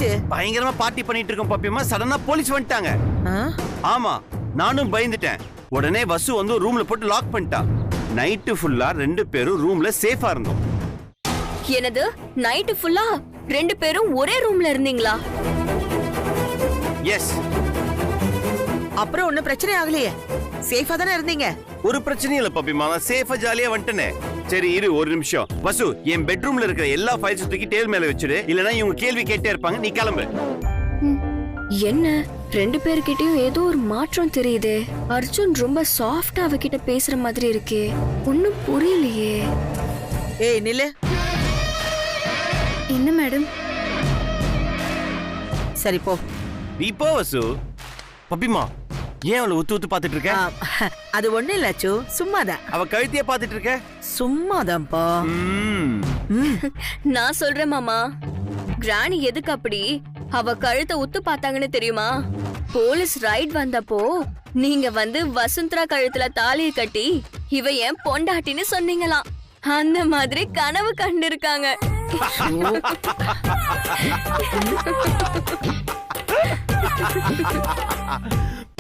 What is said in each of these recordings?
பயங்கரமா பார்ட்டி பண்ணிட்டு இருக்கோம் பாப்பியம்மா. சடனா போலீஸ் வந்துட்டாங்க. ஆமா, நானும் பயந்துட்டேன். உடனே வசு வந்து ரூம்ல போட்டு லாக் பண்ணிட்டா. நைட்டு ஃபுல்லா 2 பேரும் ரூம்ல சேஃபா இருந்தோம். என்னது, நைட்டு ஃபுல்லா 2 பேரும் ஒரே ரூம்ல இருந்தீங்களா? எஸ். அப்புறம் ஒன்னும் பிரச்சனை ஆகலையே, சேஃபா தானே இருந்தீங்க? ஒரு பிரச்சனையும் இல்ல பாப்பியம்மா, நான் சேஃபா ஜாலியா வந்துட்டேனே. சரி இரு ஒரு நிமிஷம். வசு, என் பெட்ரூம்ல இருக்கிற எல்லா ஃபைல்ஸ் தூக்கி டேபிள் மேல வச்சிடு, இல்லனா இவங்க கேள்வி கேட்டே இருப்பாங்க. நீ கிளம்பு. என்ன 2 பேர்கிட்டயும் ஏதோ ஒரு மாற்றம் தெரியுதே. அர்ஜுன் ரொம்ப சாஃப்டா அவகிட்ட பேசுற மாதிரி இருக்கே, ஒன்னும் புரியலையே. ஏய் நில்லு. என்ன மேடம்? சரி போ. நீ போ வசு. பாப்பியம்மா, ஏன் அவளை உத்து உத்து பாத்துட்டு இருக்க? அது ஒண்ணு இல்ல அச்சு, சும்மாதான். அவ கழுத்தையே பாத்துட்டு இருக்க? சும்மாதான்ப்பா. நான் சொல்றேன் மாமா, கிராணி எதுக்கு அப்படி அவ கழுத்தை உத்து பார்த்தாங்கன்னு தெரியுமா? போலீஸ் ரைட் வந்தப்போ நீங்க வந்து வசுந்தரா கழுத்துல தாலியை கட்டி இவ ஏன் பொண்டாட்டின்னு சொன்னீங்களாம். அந்த மாதிரி கனவு கண்டு இருக்காங்க.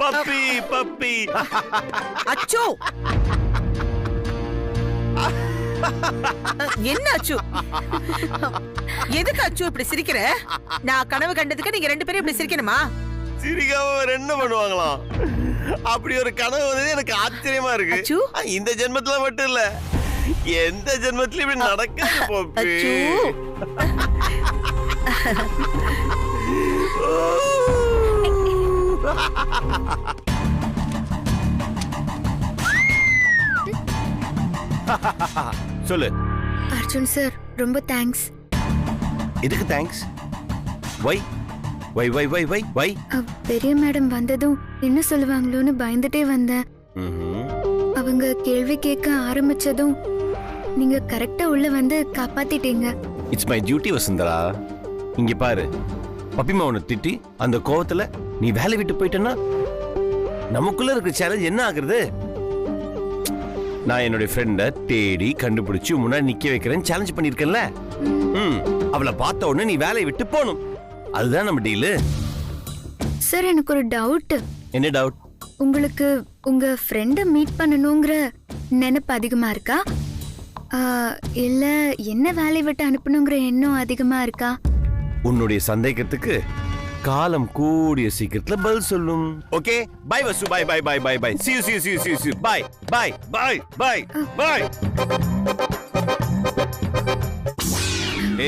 Puppy puppy. அச்சு, என்ன அச்சு? எதுக்கு அச்சு இப்படி சிரிக்கிற? நான் கனவு கண்டதுக்கு நீங்க 2 பேரும் இப்படி சிரிக்கணுமா? சிரிக்காம என்ன பண்ணுவாங்களாம்? அப்படி ஒரு கனவு வந்து எனக்கு ஆச்சரியமா இருக்கு. அச்சு, இந்த ஜென்மத்துல மட்டும் இல்ல, எந்த ஜென்மத்திலயும் இப்படி நடக்குது பப்பி. சொல்லு. அர்ஜுன் சார், ரொம்ப தேங்க்ஸ். எதுக்கு தேங்க்ஸ்? வை வை வை வை வை வை. பெரிய மேடம் வந்ததும் என்ன சொல்லுவாங்களோன்னு பயந்துட்டே வந்தேன். அவங்க கேள்வி கேட்க ஆரம்பிச்சதும் நீங்க கரெக்டா உள்ள வந்து காப்பாத்திட்டீங்க. It's my duty Vasundhara. இங்க பாரு, பப்பிமா உன்னை திட்டி அந்த கோவத்துல நீ வேலை விட்டு போயிட்டேன்னா நமக்குள்ள இருக்கிற சேலஞ்ச் என்ன ஆகுறது? நான் என்னுடைய ஃப்ரெண்ட தேடி கண்டுபிடிச்சு முன்னாடி நிக்க வைக்கிறேன்னு சேலஞ்ச் பண்ணிருக்கேன்ல. அவளை பார்த்த உடனே நீ வேலையை விட்டு போகணும். அதுதான் நம்ம டீலு. சார், எனக்கு ஒரு டவுட். என்ன டவுட்? உங்களுக்கு உங்க ஃப்ரெண்ட மீட் பண்ணணுங்கிற நினைப்பு அதிகமா இருக்கா, இல்ல என்ன வேலை விட்டு அனுப்பணுங்கிற எண்ணம் அதிகமா இருக்கா? உன்னுடைய சந்தேகத்துக்கு காலம் கூடிய சீக்கிரத்துல பதில் சொல்லும். Okay, bye Vasu. Bye bye bye bye bye. see you see you see you see you see you. bye bye bye bye bye.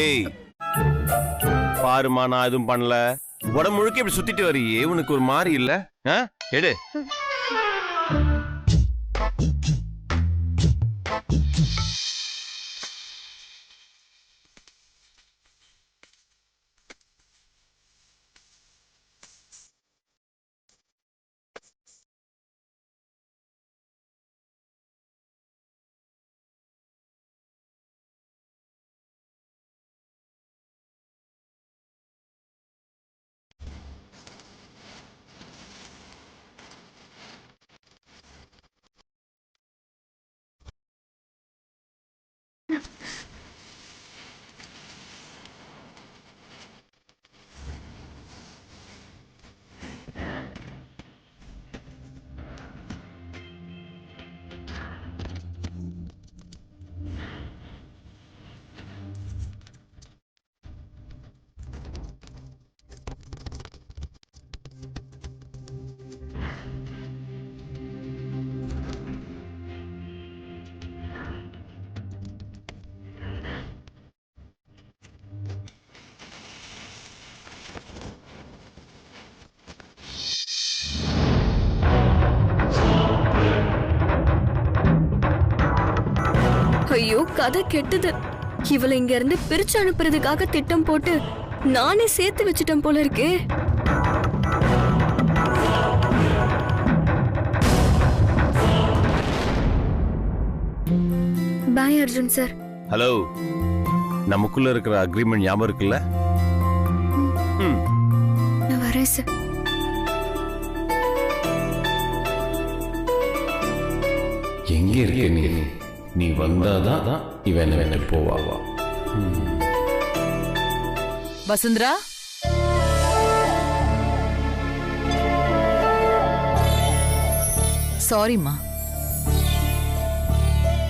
ஏய் பாருமா, நான் எதுவும் பண்ணல. உடம்பு முழுக்க இப்படி சுத்திட்டு வரியே, உனக்கு ஒரு மாதிரி இல்ல? எடு. ஐயோ, கதை கெட்டது. இவளை இங்க இருந்து பிரிச்சு அனுப்புறதுக்காக திட்டம் போட்டு நானே சேர்த்து வச்சிட்டேன் போல இருக்கே. பாய் அர்ஜுன் சார். ஹலோ, நமக்குள்ள இருக்கிற அக்ரிமெண்ட் ஞாபகம் இருக்குல்ல? நான் வரேன் சார். எங்க இருக்க நீ? நீ வந்தாதான் இவன் போவா. வசுந்தரா, சாரிம்மா.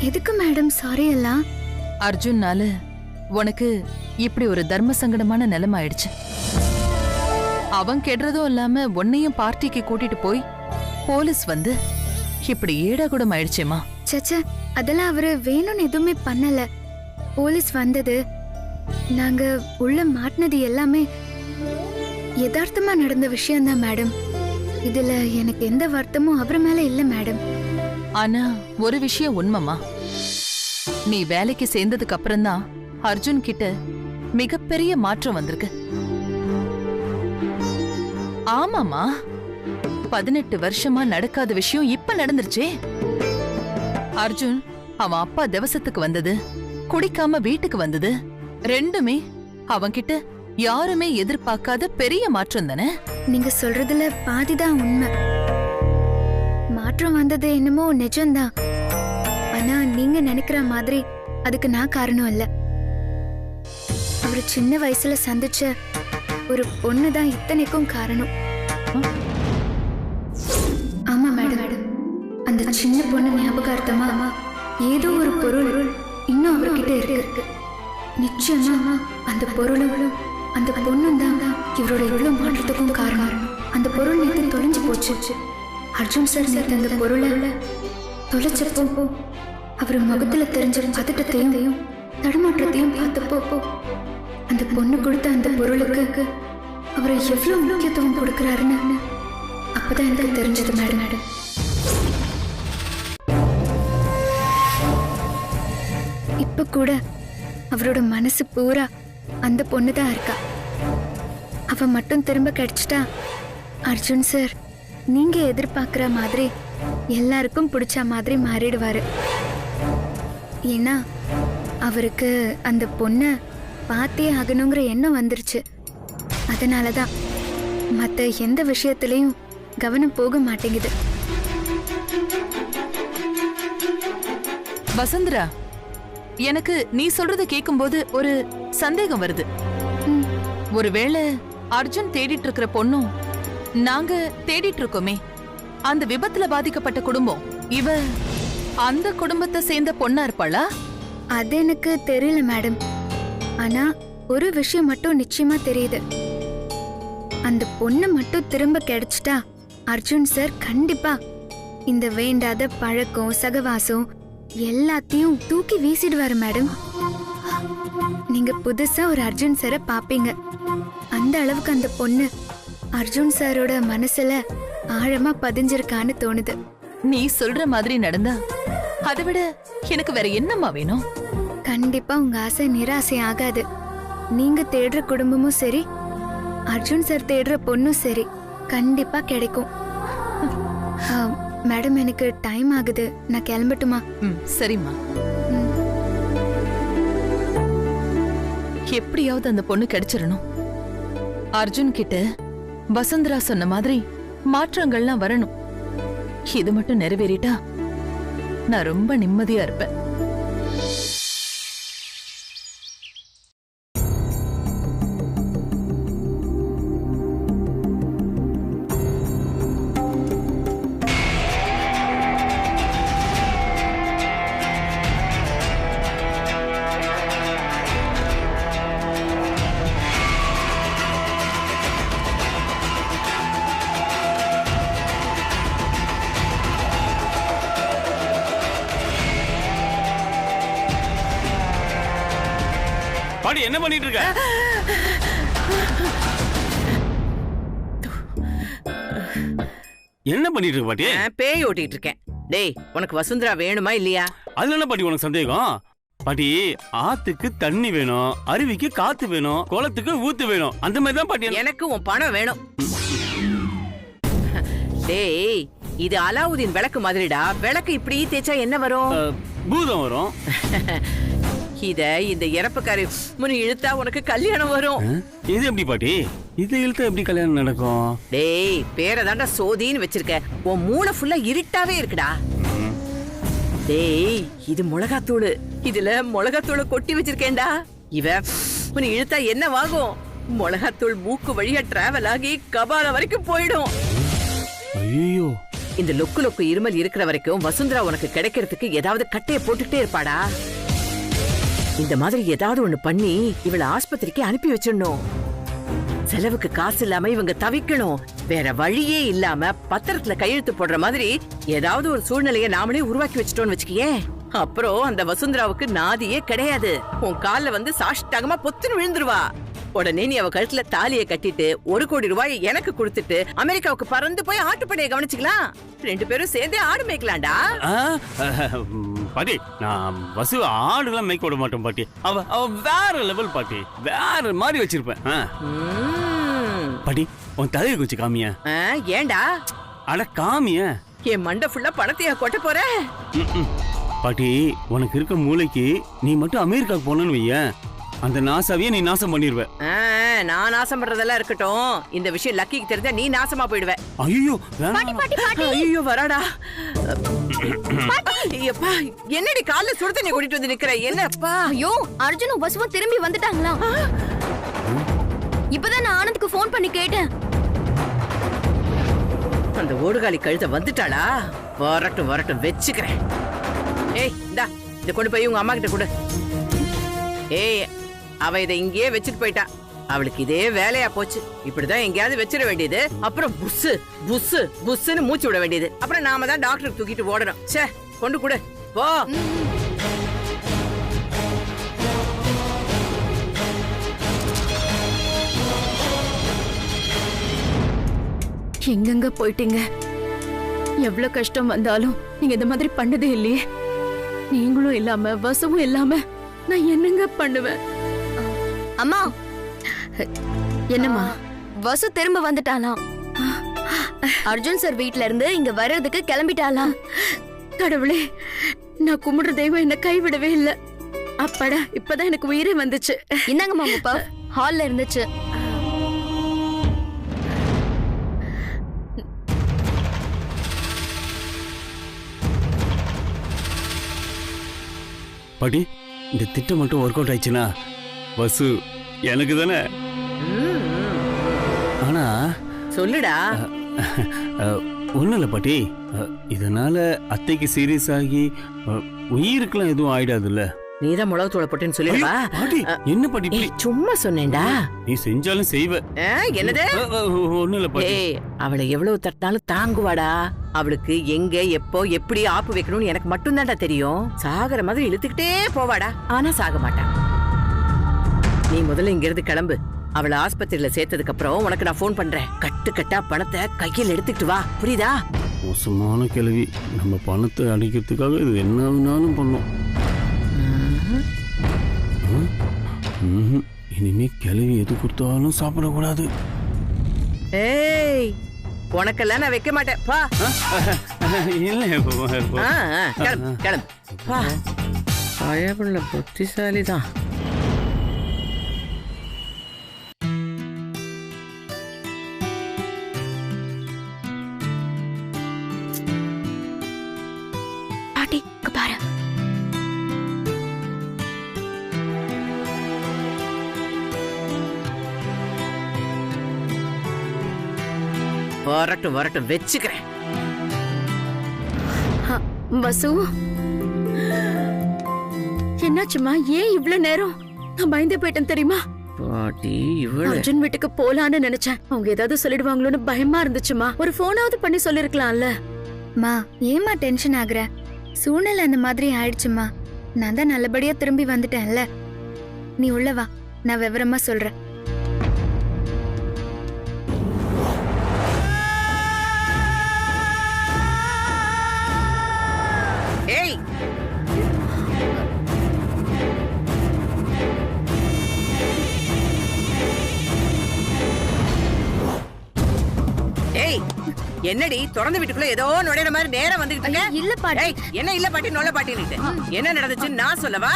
எதுக்கு மேடம் சாரி எல்லாம்? அர்ஜுன்னால உனக்கு இப்படி ஒரு தர்ம சங்கடமான நிலைமை ஆயிடுச்சு. அவன் கெடுறதும் இல்லாம உன்னையும் பார்ட்டிக்கு கூட்டிட்டு போய் போலீஸ் வந்து இப்படி ஏடாகுடம் ஆயிடுச்சேம்மா. சச்சா, அதெல்லாம் அவரு வேணும்னு எதுவுமே பண்ணல. போலீஸ் வந்தது, நாங்க உள்ள மாட்டினது எல்லாமே யதார்த்தமா நடந்த விஷயம்தான் மேடம். இதுல எனக்கு எந்த வருத்தமும் அவர் மேல இல்ல மேடம். ஆனா ஒரு விஷயம் உண்மைமா, நீ வேலைக்கு சேர்ந்ததுக்கு அப்புறம்தான் அர்ஜுன் கிட்ட மிகப்பெரிய மாற்றம் வந்திருக்கு. ஆமாமா, 18 வருஷமா நடக்காத விஷயம் இப்ப நடந்துருச்சே. அர்ஜுன் அவன் அப்பா திவசத்துக்கு வந்தது, குடிக்காம வீட்டுக்கு வந்தது, ரெண்டுமே அவன்கிட்ட யாருமே எதிர்பார்க்காத பெரிய மாற்றம் தானே. நீங்க சொல்றதுல பாதிதான் உண்மை. மாற்றம் வந்தது என்னமோ நிஜம்தான். ஆனா நீங்க நினைக்கிற மாதிரி அதுக்கு நான் காரணம் இல்ல. அவரு சின்ன வயசுல சந்திச்ச ஒரு பொண்ணுதான் இத்தனைக்கும் காரணம். ஆமா மேடம், அந்த சின்ன பொண்ணு ஞாபகார்த்தமா ஏதோ ஒரு பொருள் இன்னும் அவர்கிட்ட இருக்கு. நிச்சயமா அந்த பொருளும் அந்த பொண்ணும் தான் இவரோட இவ்வளவு மாற்றத்துக்கும் காரணம். அந்த பொருள் நேற்று தொலைஞ்சு போச்சு. அர்ஜுன் சார் நேற்று அந்த பொருளை தொலைச்சப்போ அவர் முகத்துல தெரிஞ்ச பதட்டத்தையும் தடுமாற்றத்தையும் பார்த்தப்போ அந்த பொண்ணு கொடுத்த அந்த பொருளுக்கு அவரை எவ்வளவு முக்கியத்துவம் கொடுக்கிறாருன்னு அப்பதான் எனக்கு தெரிஞ்சது மேடம். இப்ப கூட அவரோட மனசு பூரா அந்த பொண்ணுதான் இருக்கா. அவ மட்டும் திரும்ப கிடைச்சிட்டா அர்ஜுன் சார் நீங்க எதிர்பார்க்கிற மாதிரி எல்லாருக்கும் பிடிச்ச மாதிரி மாறிடுவாரு. ஏன்னா அவருக்கு அந்த பொண்ணை பார்த்தே ஆகணுங்கிற எண்ணம் வந்துருச்சு. அதனாலதான் மற்ற எந்த விஷயத்திலையும் கவனம் போக மாட்டேங்குது. வசுந்தரா, எனக்கு நீ சொல்றத கேக்கும்போது ஒரு சந்தேகம் வருது. ஒருவேளை அர்ஜுன் தேடிட்டு இருக்கிற பொண்ணும் நாங்க தேடிட்டு இருக்கோமே அந்த விபத்துல பாதிக்கப்பட்ட குடும்பம், இவ அந்த குடும்பத்தை சேர்ந்த பொண்ணா இருப்பாளா? அது எனக்கு தெரியல மேடம். ஆனா ஒரு விஷயம் மட்டும் நிச்சயமா தெரியுது. அந்த பொண்ணு மட்டும் திரும்ப கிடைச்சிட்டா அர்ஜுன் சார் கண்டிப்பா இந்த வேண்டாத பழக்கம் சகவாசம் எல்லாத்தையும் தூக்கி வீசிடுவாரு மேடம். நீங்க புதுசா ஒரு அர்ஜுன் சாரை பாப்பீங்க. அந்த அளவுக்கு அந்த பொண்ணு அர்ஜுன் சாரோட மனசுல ஆழமா பதிஞ்சிருக்கான்னு தோணுது. நீ சொல்ற மாதிரி நடந்தா அதை விட எனக்கு வேற என்னம்மா வேணும்? கண்டிப்பா உங்க ஆசை நிராசை ஆகாது. நீங்க தேடுற குடும்பமும் சரி, அர்ஜுன் சார் தேடுற பொண்ணும் சரி, கண்டிப்பா கிடைக்கும். மேடம், எனக்கு டைம் ஆகுது, நான் கிளம்பட்டுமா? சரிம்மா. எப்படியாவது அந்த பொண்ணு கிடைச்சிடணும். அர்ஜுன் கிட்ட வசுந்தரா சொன்ன மாதிரி மாற்றங்கள்லாம் வரணும். இது மட்டும் நிறைவேறிட்டா நான் ரொம்ப நிம்மதியா இருப்பேன். பாட்டி என்ன பண்ணிட்டு இருக்க? என்ன பண்ணிட்டு இருக்க பாட்டி? பேய் ஓட்டிட்டு இருக்கேன். டேய், உனக்கு வசுந்தரா வேணுமா இல்லையா? அதுல என்ன பாட்டி உனக்கு சந்தேகம்? பாட்டி, ஆத்துக்கு தண்ணி வேணும், அருவிக்கு காத்து வேணும், குளத்துக்கு ஊத்து வேணும். அந்த மாதிரி தான் பாட்டி. எனக்கு உன் பணம் வேணும். டேய், இது அலாவுதீன் விளக்கு மாதிரிடா. விளக்கு இப்படி தேய்ச்சா என்ன வரும்? பூதம் வரும். இத இந்த இறப்புக்காரி முனி இழுத்தா உனக்கு கல்யாணம் வரும். இது எப்படி பாட்டி? இது இழுத்தா எப்படி கல்யாணம் நடக்கும்? டேய், பேரை தாண்டா சோதின்னு வச்சிருக்க. உன் மூளை ஃபுல்லா இருட்டாவே இருக்குடா. டேய், இது மிளகாத்தூள். இதுல மிளகாத்தூளை கொட்டி வச்சிருக்கேன்டா. இவ முனி இழுத்தா என்ன வாங்கும்? மிளகாத்தூள் மூக்கு வழியா டிராவல் ஆகி கபால வரைக்கும் போயிடும். ஐயோ, இந்த லொக்கு லொக்கு இருமல் இருக்கிற வரைக்கும் வசுந்தரா உனக்கு கிடைக்கிறதுக்கு ஏதாவது கட்டைய போட்டுக்கிட்டே இருப்பாடா. இந்த மாதிரி ஏதாவது ஒண்ணு பண்ணி இவளை ஆஸ்பத்திரிக்கு அனுப்பி வச்சிடணும். செலவுக்கு காசு இல்லாம இவங்க தவிக்கணும். வேற வழியே இல்லாம பத்திரத்துல கையெழுத்து போடுற மாதிரி ஏதாவது ஒரு சூழ்நிலையை நாமளே உருவாக்கி வச்சிட்டோம்னு வச்சுக்கியே, அப்புறம் அந்த வசுந்தராவுக்கு நாதியே கிடையாது. உன் கால்ல வந்து சாஷ்டாகமா பொத்துன்னு விழுந்துருவா. உடனே நீ அவ கழுத்துல தாலியை கட்டிட்டு 1 கோடி ரூபாய் எனக்கு கொடுத்துட்டு அமெரிக்காவுக்கு பறந்து போய் ஆட்டுப்படையை கவனிச்சுக்கலாம். 2 பேரும் சேர்ந்தே ஆடு மேய்க்கலாம்டா. பாட்டி, நான் வசு ஆடுலாம் மேய்க்க விட மாட்டோம் பாட்டி. அவ வேற லெவல் பாட்டி, வேற மாதிரி வச்சிருப்பேன். பாட்டி, உன் தலையை குச்சி காமிய. ஏண்டா? அட காமிய. என் மண்டை ஃபுல்லா பணத்தையா கொட்ட போற? பாட்டி, உனக்கு இருக்க மூளைக்கு நீ மட்டும் அமெரிக்காவுக்கு போனன்னு வைய, அந்த நாசாவையே நீ நாசம் பண்ணிடுவ. நான் நாசம் பண்றதெல்லாம் இருக்கட்டும், இந்த விஷயம் லக்கிக்கு தெரிஞ்சா நீ நாசமா போயிடுவ. ஐயோ ஐயோ வராடா. ஐயப்பா, என்னடி கால்ல சுடு தண்ணி கூட்டிட்டு வந்து நிக்கிற? என்னப்பா? ஐயோ, அர்ஜுனும் வசுவும் திரும்பி வந்துட்டாங்களா? இப்பதான் நான் ஆனந்துக்கு போன் பண்ணி கேட்டேன். அந்த ஓடுகாலி கழுத வந்துட்டாளா? வரட்டும் வரட்டும், வெச்சுக்கிறேன். ஏய், இந்தா இத கொண்டு போய் உங்க அம்மா கிட்ட கொடு. ஏய், அவ இதை இங்கேயே வச்சுட்டு போயிட்டா. அவளுக்கு இதே வேலையா போச்சு. இப்படிதான் எங்கேயாவது வச்சிட வேண்டியது, அப்புறம் புஸ்ஸு புஸ்ஸு புஸ்ஸுன்னு மூச்சு விட வேண்டியது. அப்புறம் நாம தான் டாக்டருக்கு தூக்கிட்டு ஓடணும். சே, கொண்டு கொடு போ. எங்கெங்க போயிட்டீங்க? எவ்வளவு கஷ்டம் வந்தாலும் நீங்க இந்த மாதிரி பண்ணதே இல்லையே. நீங்களும் இல்லாம வசுவும் இல்லாம நான் என்னங்க பண்ணுவேன்? அம்மா, என்னம்மா? வசு திரும்ப வந்துட்டாலாம். அர்ஜுன் சார் வீட்ல இருந்து இங்க வர்றதுக்கு கிளம்பிட்டாலாம். கடவுளே, நான் கும்பிடுற தெய்வம் என்ன கைவிடவே இல்ல. அப்பாடா, இப்பதான் எனக்கு உயிரே வந்துச்சு. இந்தாங்கம்மா, உங்க பஃப் ஹால்ல இருந்துச்சு. பாட்டி, இந்த திட்டம் மட்டும் ஒர்க் அவுட் ஆயிடுச்சுன்னா வசு எனக்கு தானே. ஆனா சொல்லுடா. ஒண்ணும் இல்ல பாட்டி, இதனால அத்தைக்கு சீரியஸ் ஆகி உயிருக்குலாம் எதுவும் ஆயிடாதுல்ல. நீதான் மிளகு தூளை போட்டேன்னு சொல்லிடுவா. பாட்டி, என்ன பாட்டி இப்படி? சும்மா சொன்னேன்டா. நீ செஞ்சாலும் செய்வ. என்னது? ஒண்ணும் இல்ல பாட்டி. அவளை எவ்வளவு தட்டினாலும் தாங்குவாடா. அவளுக்கு எங்க எப்போ எப்படி ஆப்பு வைக்கணும்னு எனக்கு மட்டும் தான்டா தெரியும். சாகர மாதிரி இழுத்துக்கிட்டே போவாடா, ஆனா சாக மாட்டா. நீ முதல்ல இங்க இருந்து கிளம்பு. அவளை ஆஸ்பத்திரியில சேர்த்ததுக்கு அப்புறம் உனக்கு நான் போன் பண்றேன். கட்டு கட்டா பணத்தை கையில் எடுத்துக்கிட்டு வா, புரியுதா? மோசமான கிழவி, நம்ம பணத்தை அடிக்கிறதுக்காக இது என்ன வேணாலும் பண்ணும். இனிமே கிழவி எது கொடுத்தாலும் சாப்பிடக்கூடாது. ஏய், உனக்கெல்லாம் நான் வைக்க மாட்டேன். பா. கிளம்பு கிளம்பு. பா, பயப்புள்ள புத்திசாலிதான். பாட்டி, பாரு. வரட்டும் வரட்டும், வெச்சுக்கிறேன். வசு, என்னாச்சுமா? ஏன் இவ்வளவு நேரம்? நான் பயந்தே போயிட்டேன் தெரியுமா? பாட்டி, இவ்வளவு அர்ஜுன் வீட்டுக்கு போலான்னு நினைச்சேன். அவங்க ஏதாவது சொல்லிடுவாங்களோன்னு பயமா இருந்துச்சுமா. ஒரு போனாவது பண்ணி சொல்லிருக்கலாம்ல. மா, ஏமா டென்ஷன் ஆகுற? சூழ்நிலை அந்த மாதிரி ஆயிடுச்சுமா. நான் தான் நல்லபடியா திரும்பி வந்துட்டேன்ல. நீ உள்ள வா, நான் விவரமா சொல்றேன். ஏய், ஏய், என்னடி திறந்து வீட்டுக்குள்ள ஏதோ நுழையிற மாதிரி நேரம் வந்துகிட்டு இல்ல பாட்டி. என்ன இல்ல பாட்டி, நொல்ல பாட்டின்னு என்ன நடந்துச்சுன்னு நான் சொல்லவா?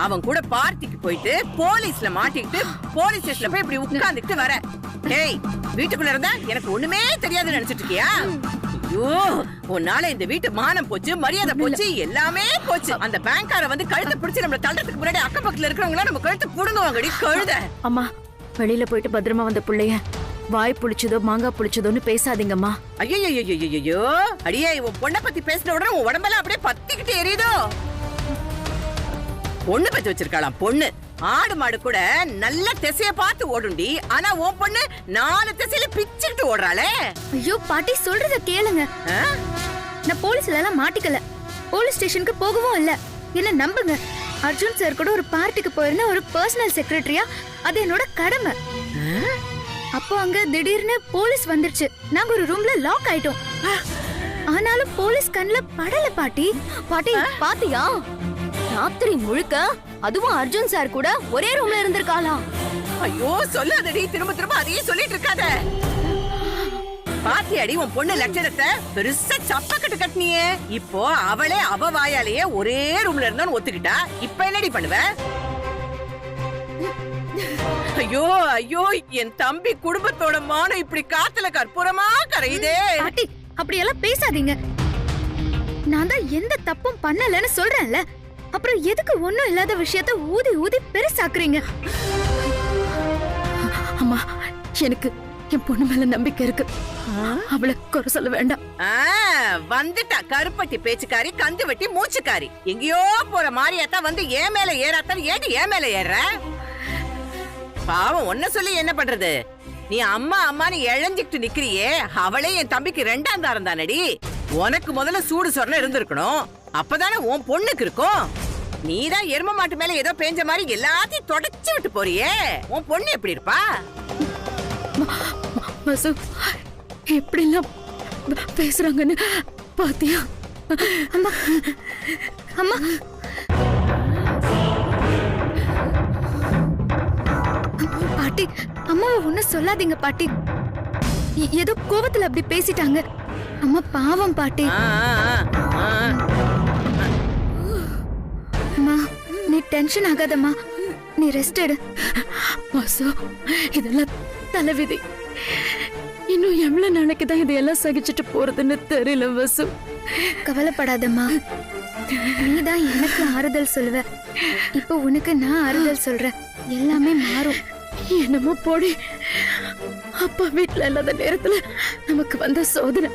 அவன் கூட பார்ட்டிக்கு போயிட்டு போலீஸ்ல மாட்டிக்கிட்டு போலீஸ் ஸ்டேஷன்ல போய் இப்படி உட்கார்ந்துட்டு வர. ஏய், வீட்டுக்குள்ள இருந்தா எனக்கு ஒண்ணுமே தெரியாதுன்னு நினைச்சிட்டு இருக்கியா? ஐயோ, உன்னால இந்த வீட்டு மானம் போச்சு, மரியாதை போச்சு, எல்லாமே போச்சு. அந்த பேங்க்கார வந்து கழுத்தை பிடிச்சு நம்மள தள்ளறதுக்கு முன்னாடி அக்கம் பக்கத்துல இருக்கிறவங்க நம்ம கழுத்தை புடுங்குவாங்கடி கழுத. அம்மா, வெளியில போயிட்டு பத்திரமா வந்த புள்ளைய வாய் புளிச்சதோ மாங்காய் புளிச்சதோன்னு பேசாதீங்கம்மா. ஐயோ அடியே, உன் பொண்ணை பத்தி பேசின உடனே உன் உடம்பெல்லாம் அப்படியே பத்திக்கிட்டு எரியுதோ. பொண்ணு பத்தி வச்சிருக்காளாம் பொண்ணு. ஆடு மாடு கூட நல்ல திசைய பார்த்து ஓடுண்டி. ஆனா உன் பொண்ணு 4 திசையில பிச்சுக்கிட்டு ஓடுறாளே. ஐயோ பாட்டி சொல்றத கேளுங்க. நான் போலீஸ்ல எல்லாம் மாட்டிக்கல, போலீஸ் ஸ்டேஷனுக்கு போகவும் இல்ல. என்ன நம்புங்க. அர்ஜுன் சார் கூட ஒரு பார்ட்டிக்கு போயிருந்த ஒரு பர்சனல் செக்ரட்டரியா அது என்னோட கடமை. அப்போ அங்க திடீர்னு போலீஸ் வந்துருச்சு. நாங்க ஒரு ரூம்ல லாக் ஆயிட்டோம். ஆனாலும் போலீஸ் கண்ணுல படல பாட்டி. பாட்டி பாத்தியா, ராத்திரி முழுக்க அதுவும் அர்ஜுன் சார் கூட ஒரே ரூம்ல இருந்திருக்காளா? ஐயோ சொல்லாதடி, திரும்ப திரும்ப அதையே சொல்லிட்டு இருக்காத. பாத்தியாடி உன் பொண்ணு லட்சணத்தை பெருசா சப்பக்கட்டு கட்டினியே. இப்போ அவளே அவ வாயாலேயே ஒரே ரூம்ல இருந்தான்னு ஒத்துக்கிட்டா. இப்ப என்னடி பண்ணுவ? ஐயோ ஐயோ, என் தம்பி குடும்பத்தோட மானம் இப்படி காத்துல கற்பூரமா கரையுதே. பாட்டி அப்படியெல்லாம் பேசாதீங்க. நான் தான் எந்த தப்பும் பண்ணலன்னு சொல்றேன்ல. அப்புறம் எதுக்கு ஒண்ணும் இல்லாத விஷயத்த ஊதி ஊதி பெருசாக்குறீங்க? அம்மா, எனக்கு என் பொண்ணு மேல நம்பிக்கை இருக்கு. அவளை குறை சொல்ல வேண்டாம். வந்துட்டா கருப்பட்டி பேச்சுக்காரி, கந்து வெட்டி மூச்சுக்காரி. எங்கேயோ போற மாரியாத்தா வந்து ஏன் மேல ஏறாத்தான். ஏடி ஏன் மேல ஏற? பாவம் ஒன்ன சொல்லி என்ன பண்றது? நீ அம்மா அம்மான்னு இழஞ்சிட்டு நிக்கிறியே, அவளே என் தம்பிக்கு 2ஆம் தாரம் தானடி. உனக்கு முதல்ல சூடு சொரணை இருந்திருக்கணும். அப்பதானே உன் பொண்ணுக்கு இருக்கும். நீதான் எரும மாட்டு மேல ஏதோ பேஞ்ச மாதிரி எல்லாத்தையும் தொடச்சு விட்டு போறியே. உன் பொண்ணு எப்படி இருப்பா? வசு எப்படிலாம் பேசுறாங்கன்னு பாத்தியா? அம்மா அம்மா பாட்டி, அம்மாவை ஒன்னும் சொல்லாதீங்க பாட்டி. ஏதோ கோவத்துல அப்படி பேசிட்டாங்க. அம்மா பாவம் பாட்டி. அம்மா நீ டென்ஷன் ஆகாதம்மா, நீ ரெஸ்ட் எடு. வசு, இதெல்லாம் தலைவிதி. இன்னும் எவ்வளவு நாளைக்கு தான் இதையெல்லாம் சகிச்சுட்டு போறதுன்னு தெரியல வசு. கவலைப்படாதம்மா, நீதான் எனக்கு ஆறுதல் சொல்லுவ. இப்போ உனக்கு நான் ஆறுதல் சொல்றேன். எல்லாமே மாறும். என்னமோ போடி. அப்பா வீட்டுல இல்லாத நேரத்துல நமக்கு வந்த சோதனை.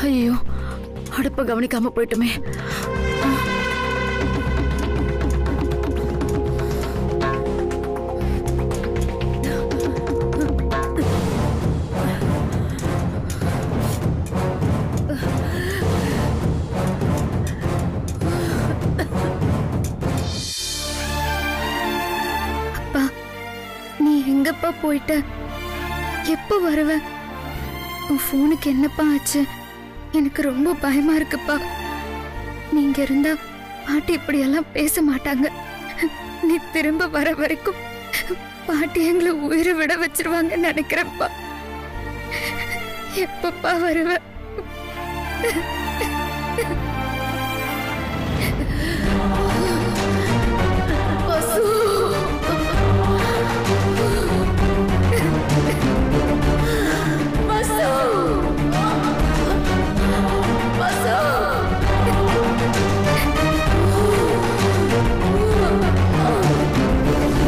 ஐயோ, அடுப்ப கவனிக்காம போயிட்டுமே. எங்கப்பா போயிட்ட? எப்ப வருவ? உன் போனுக்கு என்னப்பா ஆச்சு? எனக்கு ரொம்ப பயமா இருக்குப்பா. நீங்க இருந்தா பாட்டி இப்படி எல்லாம் பேச மாட்டாங்க. நீ திரும்ப வர வரைக்கும் பாட்டி எங்களை உயிரை விட வச்சிருவாங்கன்னு நினைக்கிறேன்ப்பா. எப்பப்பா வருவ?